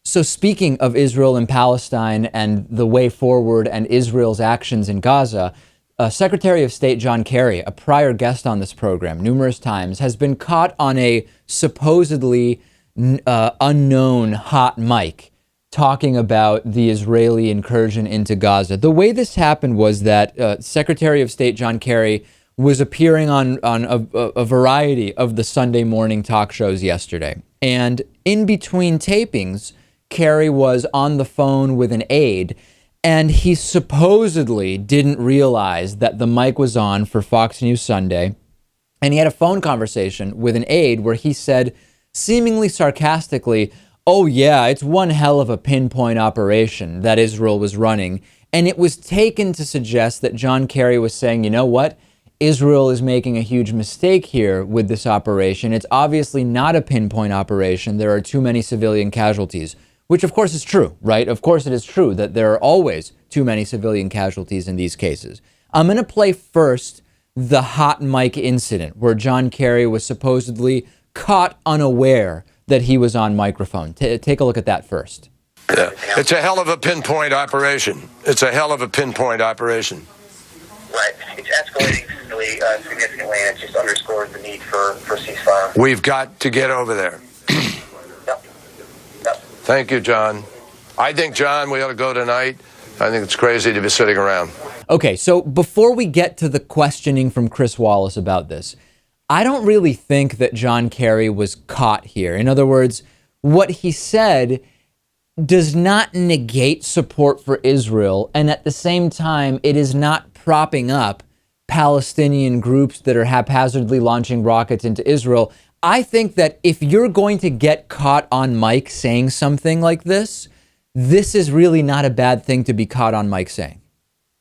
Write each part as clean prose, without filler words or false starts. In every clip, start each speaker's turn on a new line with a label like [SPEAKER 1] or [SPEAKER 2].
[SPEAKER 1] So speaking of Israel and Palestine and the way forward and Israel's actions in Gaza, Secretary of State John Kerry, a prior guest on this program numerous times, has been caught on a supposedly unknown hot mic talking about the Israeli incursion into Gaza. The way this happened was that Secretary of State John Kerry was appearing on a variety of the Sunday morning talk shows yesterday. And in between tapings, Kerry was on the phone with an aide, and he supposedly didn't realize that the mic was on for Fox News Sunday. And he had a phone conversation with an aide where he said, seemingly sarcastically, "Oh yeah, it's one hell of a pinpoint operation that Israel was running." And it was taken to suggest that John Kerry was saying, you know what? Israel is making a huge mistake here with this operation. It's obviously not a pinpoint operation. There are too many civilian casualties, which of course is true, right? Of course it is true that there are always too many civilian casualties in these cases. I'm going to play first the hot mic incident where John Kerry was supposedly caught unaware that he was on microphone. Take a look at that first.
[SPEAKER 2] Yeah. It's a hell of a pinpoint operation. It's a hell of a pinpoint operation.
[SPEAKER 3] Right. It's escalating significantly, and it just underscores the need for ceasefire.
[SPEAKER 2] We've got to get over there.
[SPEAKER 3] Yep.
[SPEAKER 2] Thank you, John. I think, John, we ought to go tonight. I think it's crazy to be sitting around.
[SPEAKER 1] Okay, so before we get to the questioning from Chris Wallace about this, I don't really think that John Kerry was caught here. In other words, what he said does not negate support for Israel, and at the same time, it is not propping up Palestinian groups that are haphazardly launching rockets into Israel. I think that if you're going to get caught on mic saying something like this, this is really not a bad thing to be caught on mic saying.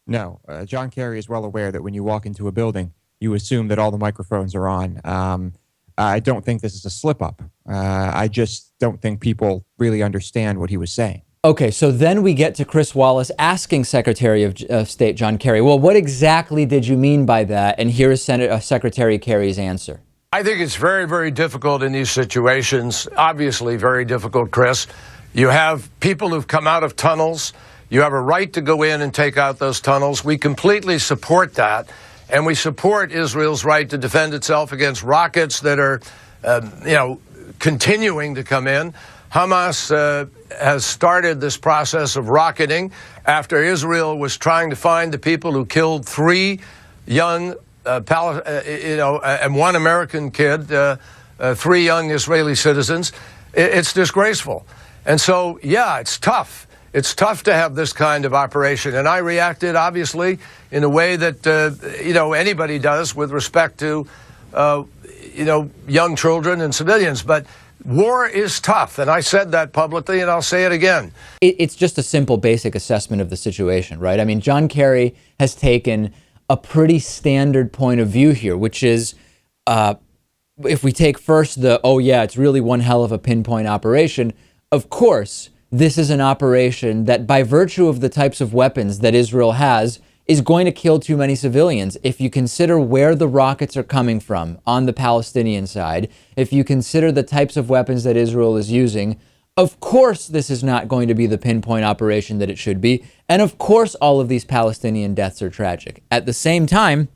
[SPEAKER 4] No, John Kerry is well aware that when you walk into a building, you assume that all the microphones are on. I don't think this is a slip up. I just don't think people really understand what he was saying.
[SPEAKER 1] Okay, so then we get to Chris Wallace asking Secretary of State John Kerry, well, what exactly did you mean by that? And here is Secretary Kerry's answer.
[SPEAKER 2] I think it's very, very difficult in these situations. Obviously very difficult, Chris. You have people who've come out of tunnels. You have a right to go in and take out those tunnels. We completely support that. And we support Israel's right to defend itself against rockets that are, continuing to come in. Hamas has started this process of rocketing after Israel was trying to find the people who killed 3 young, and 1 American kid, 3 young Israeli citizens. It's disgraceful. And so, yeah, it's tough. It's tough to have this kind of operation. And I reacted, obviously, in a way that, anybody does with respect to, young children and civilians. But war is tough. And I said that publicly, and I'll say it again.
[SPEAKER 1] It's just a simple, basic assessment of the situation, right? I mean, John Kerry has taken a pretty standard point of view here, which is, if we take first it's really one hell of a pinpoint operation, of course, this is an operation that, by virtue of the types of weapons that Israel has, is going to kill too many civilians. If you consider where the rockets are coming from on the Palestinian side, if you consider the types of weapons that Israel is using, of course this is not going to be the pinpoint operation that it should be. And of course all of these Palestinian deaths are tragic. At the same time,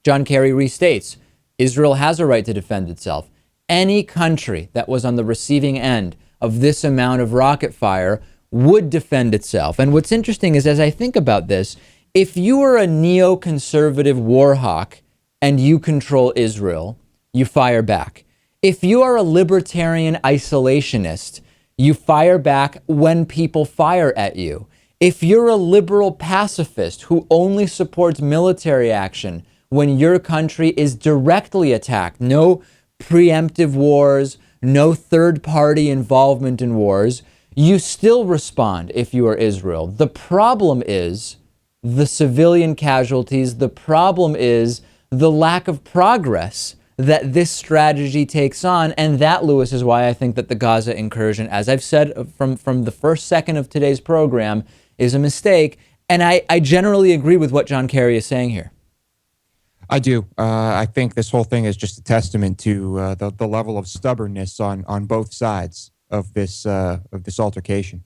[SPEAKER 1] John Kerry restates, Israel has a right to defend itself. Any country that was on the receiving end of this amount of rocket fire would defend itself. And what's interesting is, as I think about this, if you are a neoconservative war hawk and you control Israel, you fire back. If you are a libertarian isolationist, you fire back when people fire at you. If you're a liberal pacifist who only supports military action when your country is directly attacked, no preemptive wars, no third-party involvement in wars, you still respond if you are Israel. The problem is the civilian casualties. The problem is the lack of progress that this strategy takes on. And that, Lewis, is why I think that the Gaza incursion, as I've said from the first second of today's program, is a mistake. And I generally agree with what John Kerry is saying here.
[SPEAKER 4] I do. I think this whole thing is just a testament to the level of stubbornness on both sides. of this altercation.